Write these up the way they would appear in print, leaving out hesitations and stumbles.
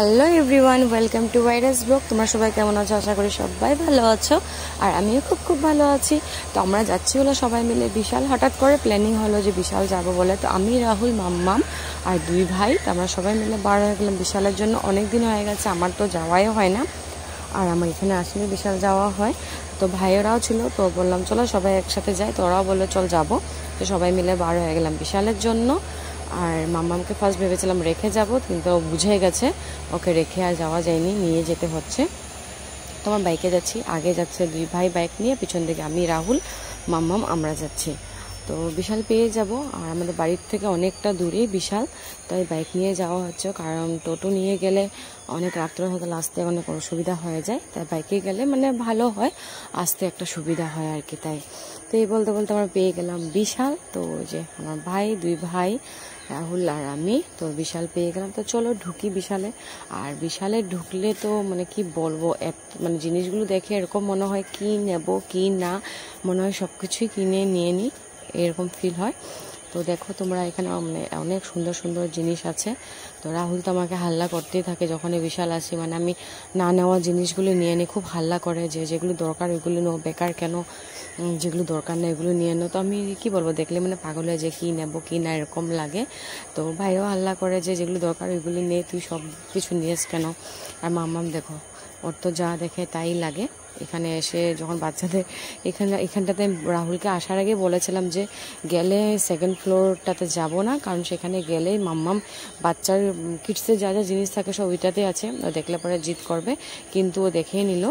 Hello everyone, welcome to virus blog. তোমরা সবাই কেমন আছো? আশা করি সবাই ভালো আছো, আর আমিও খুব ভালো আছি। তো আমরা যাচ্ছি হলো সবাই মিলে বিশাল। হঠাৎ করে প্ল্যানিং হলো যে বিশাল যাব বলে। তো আমি, রাহুল, মাম্মাম আর দুই ভাই, তো আমরা সবাই মিলে বার হয়ে গেলাম বিশালের জন্য। অনেক দিন হয়ে গেছে, আমার তো যাওয়াই হয় না, আর আমার এখানে আসলে বিশাল যাওয়া হয়। তো ভাইয়েরাও ছিল, তো বললাম চলো সবাই একসাথে যাই। তো ওরাও বললো চল যাবো। তো সবাই মিলে বার হয়ে গেলাম বিশালের জন্য। আর মাম্মামকে ফার্স্ট ভেবেছিলাম রেখে যাব, কিন্তু ও বুঝে গেছে ওকে রেখে আর যাওয়া যায়নি, নিয়ে যেতে হচ্ছে। তো আমার বাইকে যাচ্ছি, আগে যাচ্ছে দুই ভাই বাইক নিয়ে, পিছন দিকে আমি, রাহুল, মাম্মাম আমরা যাচ্ছি। তো বিশাল পেয়ে যাব, আর আমাদের বাড়ির থেকে অনেকটা দূরে বিশাল, তাই বাইক নিয়ে যাওয়া হচ্ছে। কারণ টোটো নিয়ে গেলে অনেক রাত্রে হয়তো আসতে অনেক অসুবিধা হয়ে যায়, তাই বাইকে গেলে মানে ভালো হয়, আসতে একটা সুবিধা হয় আর কি। তাই তো এই বলতে বলতে আমরা পেয়ে গেলাম বিশাল। তো যে আমার ভাই, দুই ভাই, রাহুল আর আমি, তো বিশাল পেয়ে গেলাম। তো চলো ঢুকি বিশালে। আর বিশালে ঢুকলে তো মানে কি বলবো, মানে জিনিসগুলো দেখে এরকম মনে হয় কি নেব কি না, মনে হয় সব কিছুই কিনে নিয়ে নিই, এরকম ফিল হয়। তো দেখো তোমরা, এখানে মানে অনেক সুন্দর সুন্দর জিনিস আছে। তো রাহুল তো আমাকে হাল্লা করতেই থাকে যখনই বিশাল আসি, মানে আমি না নেওয়া জিনিসগুলো নিয়ে নিই, খুব হাল্লা করে যে যেগুলো দরকার ওইগুলো নো, বেকার কেন, যেগুলো দরকার না এগুলো নিয়ে নো। তো আমি কি বলবো, দেখলে মানে পাগল হয়ে যে কি নেব কি না এরকম লাগে। তো ভাইও হাল্লা করে যে যেগুলো দরকার ওইগুলো নিয়ে, তুই সব কিছু নিয়েস কেন। আর মাম্মাম দেখো, ওর তো যা দেখে তাই লাগে। এখানে এসে যখন বাচ্চাদের এখানটাতে রাহুলকে আসার আগে বলেছিলাম যে গেলে সেকেন্ড ফ্লোরটাতে যাব না, কারণ সেখানে গেলেই মাম্মাম বাচ্চার কিডসের যা যা জিনিস থাকে সব ওইটাতে আছে, ও দেখলে পরে জিদ করবে। কিন্তু ও দেখেই নিল,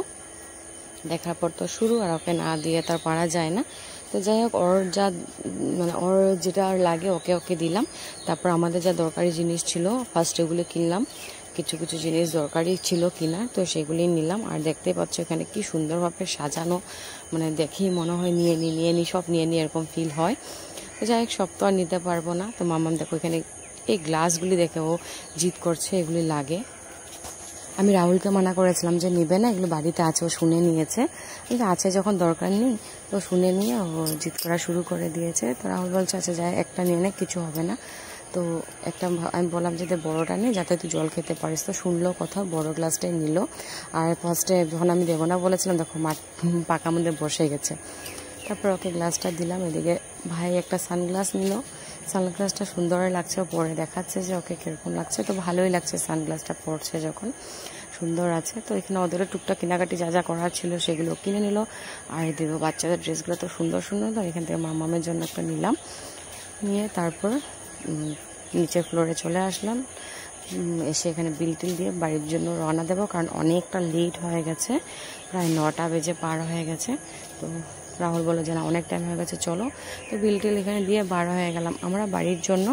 দেখার পর তো শুরু, আর ওকে না দিয়ে তার পারা যায় না। তো যাই হোক, ওর যা মানে ওর যেটা লাগে ওকে ওকে দিলাম। তারপর আমাদের যা দরকারি জিনিস ছিল ফার্স্ট এগুলো কিনলাম, কিছু কিছু জিনিস দরকারি ছিল কিনা, তো সেগুলি নিলাম। আর দেখতেই পাচ্ছ এখানে কি সুন্দরভাবে সাজানো, মানে দেখেই মনে হয় নিয়ে নিই সব নিয়ে নিই এরকম ফিল হয়। তো যাই হোক, সব তো আর নিতে পারবো না। তো মাম্মাম দেখো এখানে এই গ্লাসগুলি দেখে ও জিদ করছে, এগুলি লাগে। আমি রাহুলকে মানা করেছিলাম যে নিবে না, এগুলো বাড়িতে আছে, ও শুনে নিয়েছে। কিন্তু আছে যখন দরকার নেই, তো শুনে নিয়ে ও জিদ করা শুরু করে দিয়েছে। তো রাহুল বলছে আচ্ছা যাই একটা নিয়ে নে, কিছু হবে না। তো একটা আমি বললাম যে বড়োটা নেই, যাতে তুই জল খেতে পারিস। তো শুনলো কথা, বড় গ্লাসটাই নিল। আর ফার্স্টে যখন আমি দেবো না বলেছিলাম, দেখো পাকার মধ্যে বসে গেছে। তারপর ওকে গ্লাসটা দিলাম। এদিকে ভাই একটা সানগ্লাস নিল, সানগ্লাসটা সুন্দর লাগছে, পরে দেখাচ্ছে যে ওকে কীরকম লাগছে। তো ভালোই লাগছে, সানগ্লাসটা পরছে যখন সুন্দর আছে। তো এখানে ওদেরও টুকটাক কেনাকাটি যা যা করার ছিল সেগুলো কিনে নিল। আর এদিকে বাচ্চাদের ড্রেসগুলো তো সুন্দর সুন্দর, তো এখান থেকে মামামের জন্য একটা নিলাম, নিয়ে তারপর নিচের ফ্লোরে চলে আসলাম। এসে এখানে বিল টিল দিয়ে বাড়ির জন্য রওনা দেবো, কারণ অনেকটা লেট হয়ে গেছে, প্রায় 9টা বেজে পার হয়ে গেছে। তো রাহুল বলে যে না, অনেক টাইম হয়ে গেছে চলো। তো বিল টিল এখানে দিয়ে বার হয়ে গেলাম আমরা বাড়ির জন্য,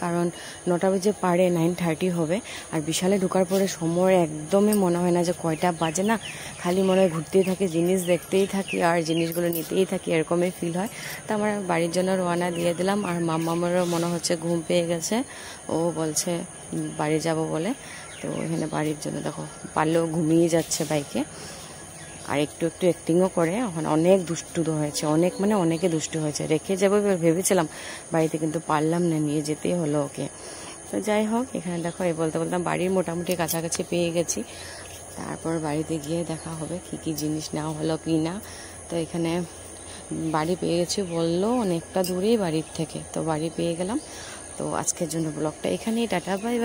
কারণ 9টা বেজে পারে 9:30 হবে। আর বিশালে ঢোকার পরে সময় একদমই মনে হয় না যে কয়টা বাজে, না খালি মনে হয় ঘুরতেই থাকি, জিনিস দেখতেই থাকি আর জিনিসগুলো নিতেই থাকি, এরকমই ফিল হয়। তো আমরা বাড়ির জন্য রওনা দিয়ে দিলাম। আর মাম্মামেরও মনে হচ্ছে ঘুম পেয়ে গেছে, ও বলছে বাড়ি যাব বলে। তো এখানে বাড়ির জন্য দেখো পারলেও ঘুমিয়ে যাচ্ছে বাইকে, আর একটু একটু অ্যাক্টিংও করে। ওখানে অনেক দুষ্টু হয়েছে, অনেক মানে অনেকে দুষ্টু হয়েছে। রেখে যাবো ভেবেছিলাম বাড়িতে, কিন্তু পারলাম না, নিয়ে যেতেই হলো ওকে। তো যাই হোক, এখানে দেখো এই বলতে বলতাম বাড়ির মোটামুটি কাছাকাছি পেয়ে গেছি। তারপর বাড়িতে গিয়ে দেখা হবে কি কি জিনিস নেওয়া হলো কি না। তো এখানে বাড়ি পেয়ে গেছি, বললো অনেকটা দূরেই বাড়ির থেকে, তো বাড়ি পেয়ে গেলাম। তো আজকের জন্য ব্লগটা এখানেই, টাটা বাই বাই।